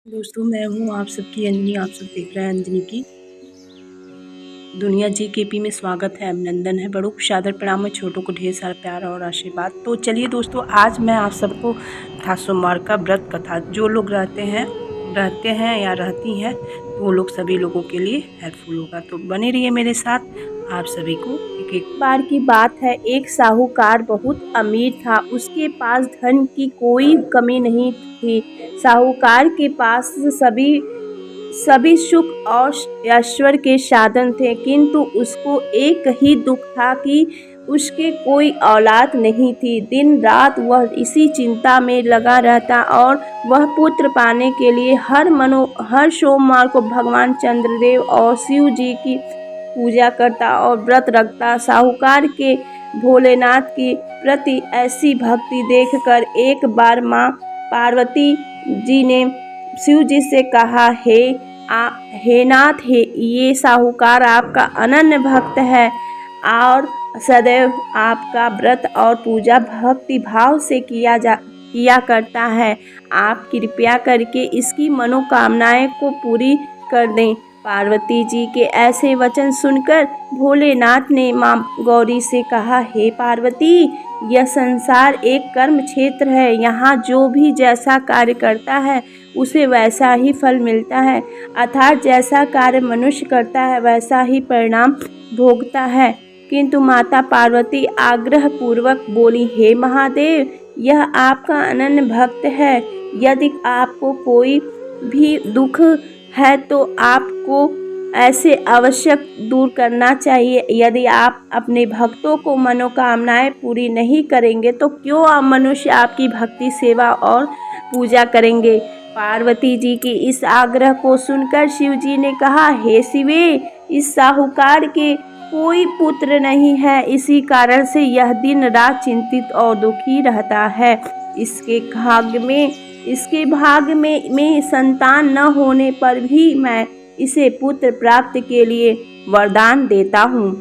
दोस्तों, मैं हूँ आप सबकी अंजनी। आप सब देख रहे हैं अंजनी की दुनिया। जीकेपी में स्वागत है, अभिनंदन है। बड़ों को सादर प्रणाम है, छोटों को ढेर सारा प्यार और आशीर्वाद। तो चलिए दोस्तों, आज मैं आप सबको था सोमवार का व्रत कथा, जो लोग रहते हैं या रहती हैं, तो वो लोग सभी लोगों के लिए हेल्पफुल होगा। तो बने रहिए मेरे साथ। आप सभी को एक बार की बात है, एक साहूकार बहुत अमीर था। उसके पास धन की कोई कमी नहीं थी। साहूकार के पास सभी सुख और ऐश्वर्य के साधन थे, किंतु उसको एक ही दुख था कि उसके कोई औलाद नहीं थी। दिन रात वह इसी चिंता में लगा रहता और वह पुत्र पाने के लिए हर सोमवार को भगवान चंद्रदेव और शिव जी की पूजा करता और व्रत रखता। साहूकार के भोलेनाथ के प्रति ऐसी भक्ति देखकर एक बार माँ पार्वती जी ने शिव जी से कहा, हे नाथ, ये साहूकार आपका अनन्य भक्त है और सदैव आपका व्रत और पूजा भक्ति भाव से किया करता है। आप कृपया करके इसकी मनोकामनाएं को पूरी कर दें। पार्वती जी के ऐसे वचन सुनकर भोलेनाथ ने माँ गौरी से कहा, हे पार्वती, यह संसार एक कर्म क्षेत्र है। यहाँ जो भी जैसा कार्य करता है उसे वैसा ही फल मिलता है, अर्थात जैसा कार्य मनुष्य करता है वैसा ही परिणाम भोगता है। किंतु माता पार्वती आग्रह पूर्वक बोली, हे महादेव, यह आपका अनन्य भक्त है। यदि आपको कोई भी दुख है तो आपको ऐसे आवश्यक दूर करना चाहिए। यदि आप अपने भक्तों को मनोकामनाएं पूरी नहीं करेंगे तो क्यों मनुष्य आपकी भक्ति, सेवा और पूजा करेंगे। पार्वती जी के इस आग्रह को सुनकर शिव जी ने कहा, हे शिवे, इस साहूकार के कोई पुत्र नहीं है, इसी कारण से यह दिन रात चिंतित और दुखी रहता है। इसके भाग्य में संतान न होने पर भी मैं इसे पुत्र प्राप्ति के लिए वरदान देता हूँ,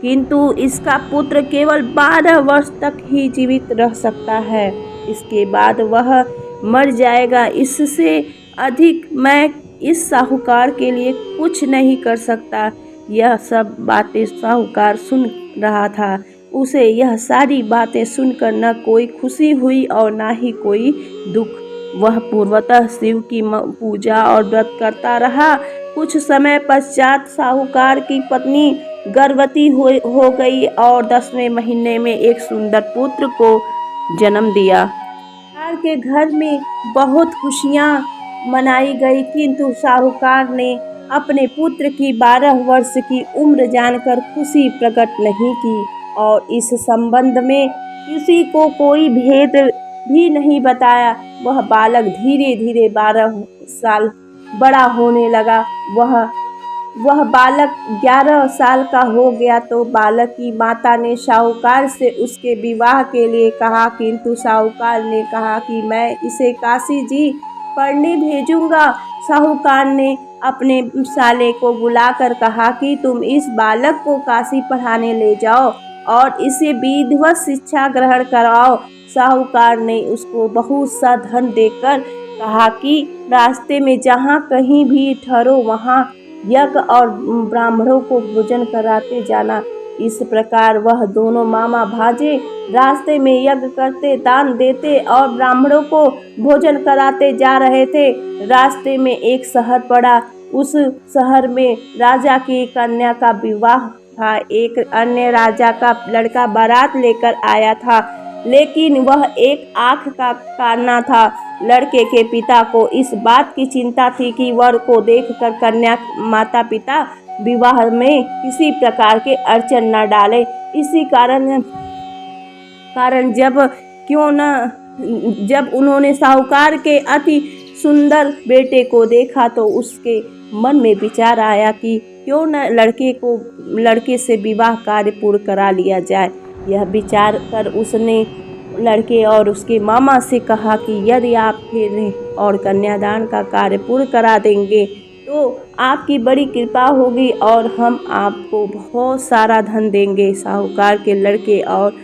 किंतु इसका पुत्र केवल 12 वर्ष तक ही जीवित रह सकता है। इसके बाद वह मर जाएगा। इससे अधिक मैं इस साहूकार के लिए कुछ नहीं कर सकता। यह सब बातें साहूकार सुन रहा था। उसे यह सारी बातें सुनकर न कोई खुशी हुई और न ही कोई दुख। वह पूर्वतः शिव की पूजा और व्रत करता रहा। कुछ समय पश्चात साहूकार की पत्नी गर्भवती हो गई और 10वें महीने में एक सुंदर पुत्र को जन्म दिया। साहूकार के घर में बहुत खुशियां मनाई गई, किंतु साहूकार ने अपने पुत्र की 12 वर्ष की उम्र जानकर खुशी प्रकट नहीं की और इस संबंध में किसी को कोई भेद भी नहीं बताया। वह बालक धीरे धीरे 12 साल बड़ा होने लगा। वह बालक 11 साल का हो गया तो बालक की माता ने साहूकार से उसके विवाह के लिए कहा, किंतु साहूकार ने कहा कि मैं इसे काशी जी पढ़ने भेजूंगा। साहूकार ने अपने साले को बुलाकर कहा कि तुम इस बालक को काशी पढ़ाने ले जाओ और इसे विधिवत शिक्षा ग्रहण कराओ। साहूकार ने उसको बहुत सा धन देकर कहा कि रास्ते में जहाँ कहीं भी ठहरो वहाँ यज्ञ और ब्राह्मणों को भोजन कराते जाना। इस प्रकार वह दोनों मामा भांजे रास्ते में यज्ञ करते, दान देते और ब्राह्मणों को भोजन कराते जा रहे थे। रास्ते में एक शहर पड़ा। उस शहर में राजा की कन्या का विवाह था। एक अन्य राजा का लड़का बारात लेकर आया था, लेकिन वह एक आँख का काना था। लड़के के पिता को इस बात की चिंता थी कि वर को देखकर कन्या माता पिता विवाह में किसी प्रकार के अड़चन न डाले। इसी कारण जब उन्होंने साहूकार के अति सुंदर बेटे को देखा तो उसके मन में विचार आया कि क्यों न लड़के से विवाह कार्य पूर्ण करा लिया जाए। यह विचार कर उसने लड़के और उसके मामा से कहा कि यदि आप फेरे और कन्यादान का कार्य पूर्ण करा देंगे तो आपकी बड़ी कृपा होगी और हम आपको बहुत सारा धन देंगे। साहूकार के लड़के और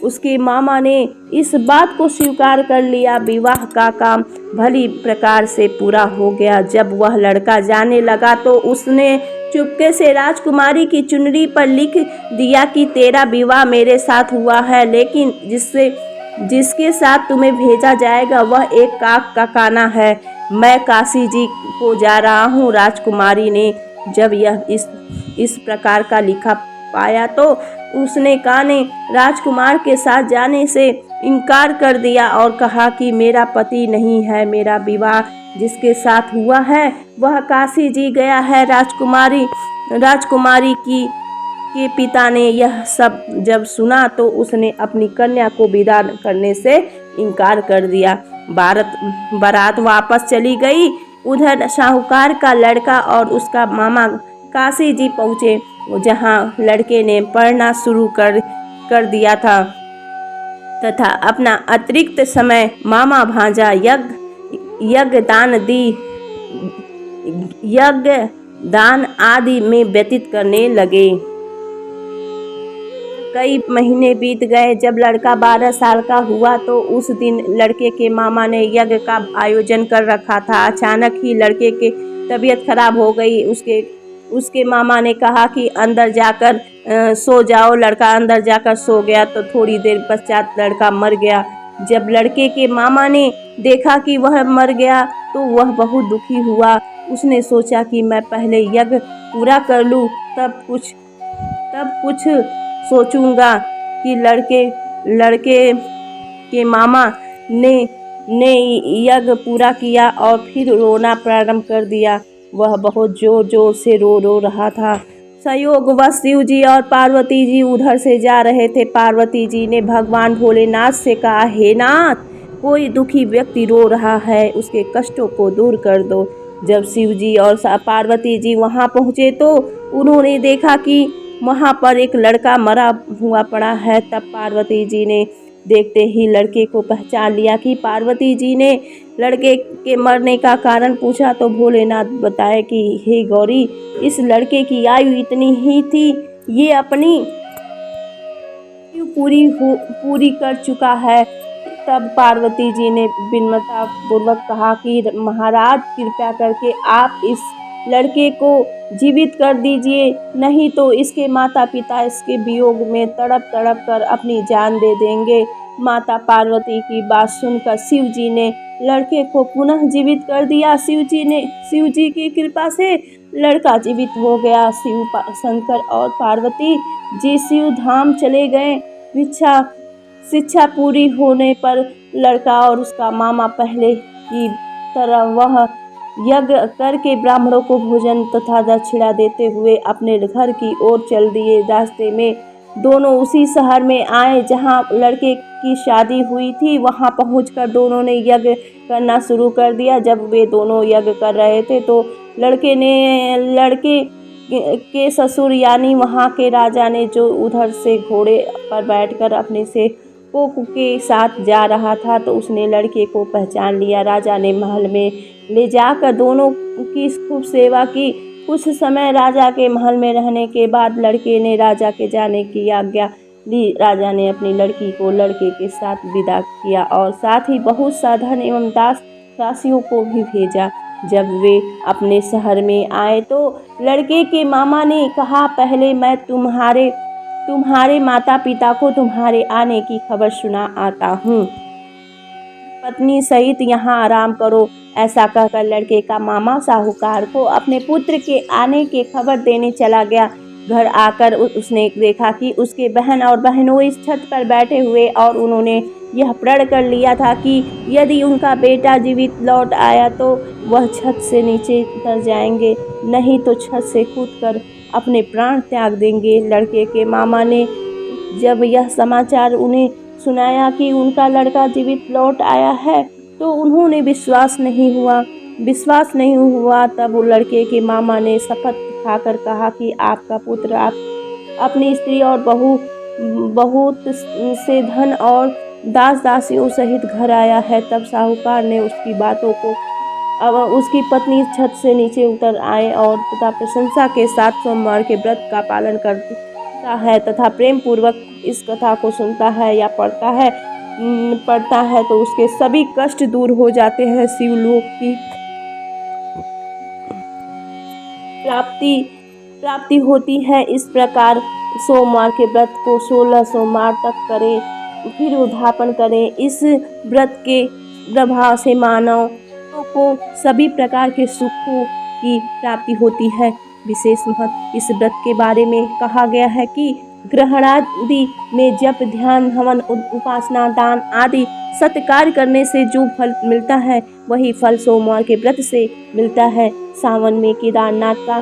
उसके मामा ने इस बात को स्वीकार कर लिया। विवाह का काम भली प्रकार से पूरा हो गया। जब वह लड़का जाने लगा तो उसने चुपके से राजकुमारी की चुनरी पर लिख दिया कि तेरा विवाह मेरे साथ हुआ है, लेकिन जिसके साथ तुम्हें भेजा जाएगा वह एक काक का काना है। मैं काशी जी को जा रहा हूँ। राजकुमारी ने जब यह इस प्रकार का लिखा पाया तो उसने काने राजकुमार के साथ जाने से इनकार कर दिया और कहा कि मेरा पति नहीं है। मेरा विवाह जिसके साथ हुआ है वह काशी जी गया है। राजकुमारी के पिता ने यह सब जब सुना तो उसने अपनी कन्या को विदा करने से इनकार कर दिया। बारात वापस चली गई। उधर साहूकार का लड़का और उसका मामा काशी जी पहुँचे, जहाँ लड़के ने पढ़ना शुरू कर दिया था तथा अपना अतिरिक्त समय मामा भांजा यज्ञ दान आदि में व्यतीत करने लगे। कई महीने बीत गए। जब लड़का 12 साल का हुआ तो उस दिन लड़के के मामा ने यज्ञ का आयोजन कर रखा था। अचानक ही लड़के की तबीयत खराब हो गई। उसके मामा ने कहा कि अंदर जाकर सो जाओ। लड़का अंदर जाकर सो गया तो थोड़ी देर पश्चात लड़का मर गया। जब लड़के के मामा ने देखा कि वह मर गया तो वह बहुत दुखी हुआ। उसने सोचा कि मैं पहले यज्ञ पूरा कर लूँ, तब कुछ सोचूंगा। कि लड़के के मामा ने यज्ञ पूरा किया और फिर रोना प्रारंभ कर दिया। वह बहुत जोर से रो रहा था। संयोगवश शिव जी और पार्वती जी उधर से जा रहे थे। पार्वती जी ने भगवान भोलेनाथ से कहा, हे नाथ, कोई दुखी व्यक्ति रो रहा है, उसके कष्टों को दूर कर दो। जब शिव जी और पार्वती जी वहां पहुंचे तो उन्होंने देखा कि वहां पर एक लड़का मरा हुआ पड़ा है। तब पार्वती जी ने देखते ही लड़के को पहचान लिया। कि पार्वती जी ने लड़के के मरने का कारण पूछा तो भोलेनाथ बताए कि हे गौरी, इस लड़के की आयु इतनी ही थी, ये अपनी पूरी कर चुका है। तब पार्वती जी ने विनम्रता पूर्वक कहा कि महाराज, कृपया करके आप इस लड़के को जीवित कर दीजिए, नहीं तो इसके माता पिता इसके वियोग में तड़प कर अपनी जान दे देंगे। माता पार्वती की बात सुनकर शिव जी ने लड़के को पुनः जीवित कर दिया। शिव जी की कृपा से लड़का जीवित हो गया। शंकर और पार्वती जी शिव धाम चले गए। शिक्षा पूरी होने पर लड़का और उसका मामा पहले की तरह वह यज्ञ करके ब्राह्मणों को भोजन तथा दक्षिणा देते हुए अपने घर की ओर चल दिए। रास्ते में दोनों उसी शहर में आए जहां लड़के की शादी हुई थी। वहां पहुंचकर दोनों ने यज्ञ करना शुरू कर दिया। जब वे दोनों यज्ञ कर रहे थे तो लड़के के ससुर यानी वहां के राजा ने, जो उधर से घोड़े पर बैठकर अपने सेवकों के साथ जा रहा था, तो उसने लड़के को पहचान लिया। राजा ने महल में ले जाकर दोनों की खूब सेवा की। कुछ समय राजा के महल में रहने के बाद लड़के ने राजा के जाने की आज्ञा ली। राजा ने अपनी लड़की को लड़के के साथ विदा किया और साथ ही बहुत सा धन एवं दासियों को भी भेजा। जब वे अपने शहर में आए तो लड़के के मामा ने कहा, पहले मैं तुम्हारे माता पिता को तुम्हारे आने की खबर सुना आता हूँ। पत्नी सहित यहाँ आराम करो। ऐसा कहकर लड़के का मामा साहूकार को अपने पुत्र के आने की खबर देने चला गया। घर आकर उसने देखा कि उसके बहन और बहनों इस छत पर बैठे हुए और उन्होंने यह प्रण कर लिया था कि यदि उनका बेटा जीवित लौट आया तो वह छत से नीचे उतर जाएंगे, नहीं तो छत से कूदकर अपने प्राण त्याग देंगे। लड़के के मामा ने जब यह समाचार उन्हें सुनाया कि उनका लड़का जीवित लौट आया है तो उन्होंने विश्वास नहीं हुआ। तब लड़के के मामा ने शपथ खाकर कहा कि आपका पुत्र अपनी स्त्री और बहुत से धन और दास दासियों सहित घर आया है। तब साहूकार ने उसकी बातों को अब उसकी पत्नी छत से नीचे उतर आए और तथा प्रशंसा के साथ सोमवार के व्रत का पालन करता है तथा प्रेम पूर्वक इस कथा को सुनता है या पढ़ता है तो उसके सभी कष्ट दूर हो जाते हैं। शिवलोक की प्राप्ति होती है। इस प्रकार सोमवार के व्रत को 16 सोमवार तक करें, फिर उद्यापन करें। इस व्रत के प्रभाव से मानव को सभी प्रकार के सुखों की प्राप्ति होती है। विशेष महत्व इस व्रत के बारे में कहा गया है कि ग्रहणादि में जप, ध्यान, हवन, उपासना, दान आदि सत्कार्य करने से जो फल मिलता है वही फल सोमवार के व्रत से मिलता है। सावन में केदारनाथ का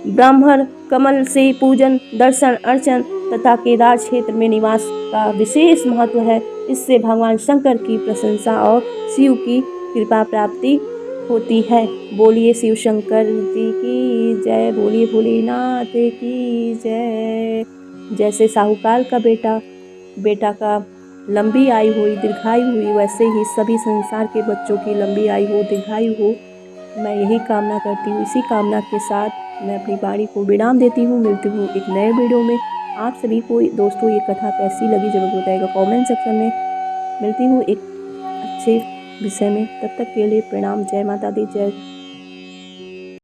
ब्राह्मण कमल से पूजन, दर्शन, अर्चन तथा केदार क्षेत्र में निवास का विशेष महत्व है। इससे भगवान शंकर की प्रशंसा और शिव की कृपा प्राप्ति होती है। बोलिए शिव शंकर जी की जय, बोलिए भोलेनाथ की जय। जैसे साहूकार का बेटा का लंबी आयु हुई, दीर्घायु हुई, वैसे ही सभी संसार के बच्चों की लंबी आयु हो, दीर्घायु हो, मैं यही कामना करती हूँ। इसी कामना के साथ मैं अपनी वाणी को विराम देती हूँ। मिलती हूँ एक नए वीडियो में। आप सभी को दोस्तों ये कथा कैसी लगी जरूर बताइएगा कमेंट सेक्शन में। मिलती हूँ एक अच्छे विषय में। तब तक के लिए प्रणाम। जय माता दी, जय